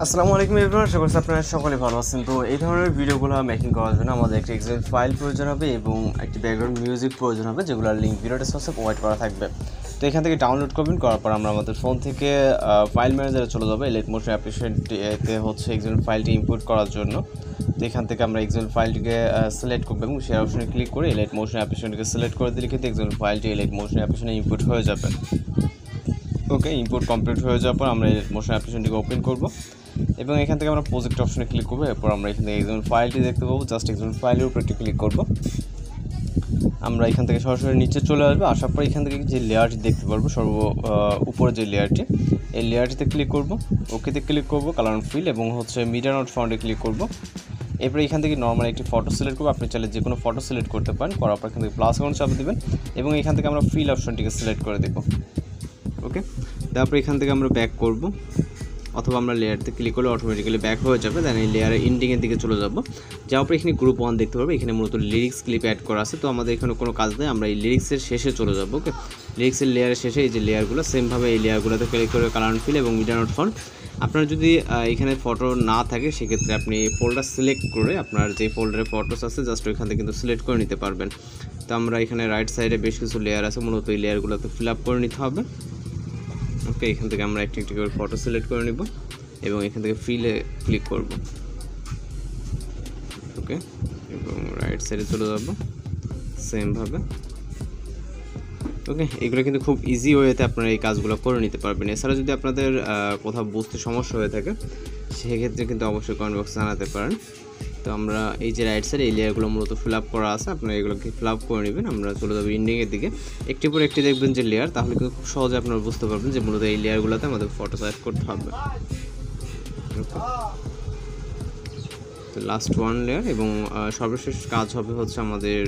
আসসালামু আলাইকুম এভরিওয়ান, আশা করছি আপনারা সকলে ভালো আছেন। তো এই ধরনের ভিডিওগুলো মেকিং করার জন্য আমাদের একটি এক্সেল ফাইল প্রয়োজন হবে এবং একটি ব্যাকগ্রাউন্ড মিউজিক প্রয়োজন হবে, যেগুলোর লিঙ্ক ভিডিও ডেসক্রিপশনে প্রোভাইড করা থাকবে। তো এখান থেকে ডাউনলোড করবেন, করার পর আমরা আমাদের ফোন থেকে ফাইল ম্যানেজারে চলে যাবো। এলাইট মোশন অ্যাপ্লিকেশনটিতে হচ্ছে এক্সেল ফাইলটি ইম্পোর্ট করার জন্য। তো এখান থেকে আমরা এক্সেল ফাইলটিকে সিলেক্ট করবো এবং শেয়ার অপশনে ক্লিক করে এলাইট মোশন অ্যাপ্লিকেশনটিকে সিলেক্ট করে দিলে কিন্তু এক্সেল ফাইলটি এলাইট মোশন অ্যাপ্লিকেশনে ইম্পোর্ট হয়ে যাবে। ওকে, ইম্পোর্ট কমপ্লিট হয়ে যাওয়ার পর আমরা এলাইট মোশন অ্যাপ্লিকেশনটিকে ওপেন করবো এবং এখান থেকে আমরা প্রজেক্ট অপশনে ক্লিক করবো। এরপর আমরা এখান থেকে এক্সএমএল ফাইলটি দেখতে পাবো। জাস্ট এক্সএমএল ফাইলের উপর একটি ক্লিক করবো। আমরা এখান থেকে সরাসরি নিচে চলে আসবো। আসার পর এখান থেকে যে লেয়ারটি দেখতে পারবো উপরে যে লেয়ারটি, এই লেয়ারটিতে ক্লিক করবো, ওকেতে ক্লিক করবো, কালার অ্যান্ড ফিল এবং হচ্ছে মিডিয়া নোট ফন্টে ক্লিক করবো। এরপরে এখান থেকে নর্মাল একটি ফটো সিলেক্ট করবো। আপনি চাইলে যে কোনো ফটো সিলেক্ট করতে পারেন। করার পর এখান থেকে প্লাস আইকন চাপ দেবেন এবং এখান থেকে আমরা ফিল অপশনটিকে সিলেক্ট করে দেবো। ওকে, তারপর এখান থেকে আমরা ব্যাক করবো, অথবা আমরা লেয়ারতে ক্লিক করলে অটোমেটিক্যালি ব্যাক হয়ে যাবে। দেন এই লেয়ারের এন্ডিংয়ের দিকে চলে যাবো। যাওয়ার পর এখানে গ্রুপ 1 দেখতে পারবো। এখানে মূলত লিরিক্স ক্লিপ অ্যাড করা আছে। তো আমাদের এখানে কোনো কাজ নেই, আমরা এই লিরিক্সের শেষে চলে যাবো। ওকে, লিরিক্সের লেয়ারের শেষে এই যে লেয়ারগুলো, সেমভাবে এই লেয়ারগুলোতে ক্লিক করে কালার অ্যান্ড ফিল এবং মিডিয়া নোট ফন্ট। আপনার যদি এখানে ফটো না থাকে, সেক্ষেত্রে আপনি ফোল্ডার সিলেক্ট করে আপনার যে ফোল্ডারে ফটোস আছে জাস্ট ওইখান থেকে কিন্তু সিলেক্ট করে নিতে পারবেন। তো আমরা এখানে রাইট সাইডে বেশ কিছু লেয়ার আছে, মূলত এই লেয়ারগুলোতে ফিল আপ করে নিতে হবে। ওকে, এখান থেকে আমরা একটি একটি করে ফটো সিলেক্ট করে নিব এবং এখান থেকে ফিলে ক্লিক করব। ওকে, এবং রাইট সাইডে চলে যাব সেমভাবে। ওকে, এগুলো কিন্তু খুব ইজি ওয়েতে আপনারা এই কাজগুলো করে নিতে পারবেন। এছাড়া যদি আপনাদের কোথাও বুঝতে সমস্যা হয়ে থাকে, সেক্ষেত্রে কিন্তু অবশ্যই কমেন্ট বক্সে জানাতে পারেন। তো আমরা এই যে রাইট সাইড এই লেয়ারগুলো মূলত ফিল আপ করা আছে, আপনারা এগুলোকে ফিল আপ করে নেবেন। আমরা চলে যাবো এন্ডিংয়ের দিকে। একটি পর একটি দেখবেন যে লেয়ার, তাহলে কিন্তু খুব সহজে আপনারা বুঝতে পারবেন যে মূলত এই লেয়ারগুলোতে আমাদের ফটো অ্যাড করতে হবে। তো লাস্ট ওয়ান লেয়ার এবং সর্বশেষ কাজ হবে হচ্ছে আমাদের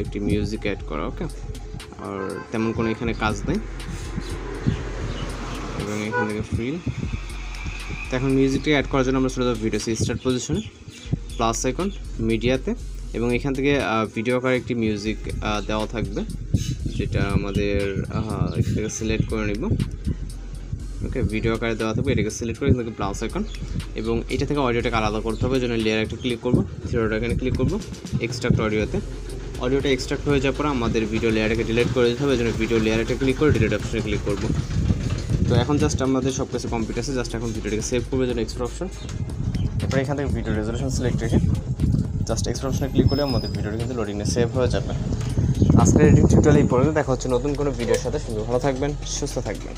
একটি মিউজিক অ্যাড করা। ওকে, আর তেমন কোনো এখানে কাজ নেই এবং এখান থেকে ফিল। তো এখন মিউজিকটা অ্যাড করার জন্য আমরা চলে যাবো ভিডিও স্টার্ট পজিশনে, প্লাস আইকন, মিডিয়াতে, এবং এখান থেকে ভিডিও আকারে একটি মিউজিক দেওয়া থাকবে, যেটা আমাদের এটাকে সিলেক্ট করে নিব। ওকে, ভিডিও আকারে দেওয়া থাকবে, এটাকে সিলেক্ট করে এখান থেকে প্লাস আইকন এবং এটা থেকে অডিওটাকে আলাদা করতে হবে। জন্য লেয়ার একটা ক্লিক করবো, থিওটা এখানে ক্লিক করবো, এক্সট্রাক্ট অডিওতে। অডিওটা এক্সট্রাক্ট হয়ে যাওয়ার পর আমাদের ভিডিও লেয়ারটাকে ডিলিট করে দিতে হবে। জন্য ভিডিও লেয়ারটা ক্লিক করে ডিলিট অপশনে ক্লিক করবো। তো এখন জাস্ট আমাদের সব কিছু কমপ্লিট আছে। জাস্ট এখন ভিডিওটাকে সেভ করবে, জন্য এক্সট্রা অপশন। এরপরে এখান থেকে ভিডিও রেজলিউশন সিলেক্ট রেখে জাস্ট এক্সট্রা অপশনে ক্লিক করলে আমাদের ভিডিওটা কিন্তু লোডিংয়ে সেভ হয়ে যাবে। আজকের এডিটিং টিউটোরিয়াল এই পর্যন্ত। দেখা হচ্ছে নতুন কোনো ভিডিওর সাথে। ভালো থাকবেন, সুস্থ থাকবেন।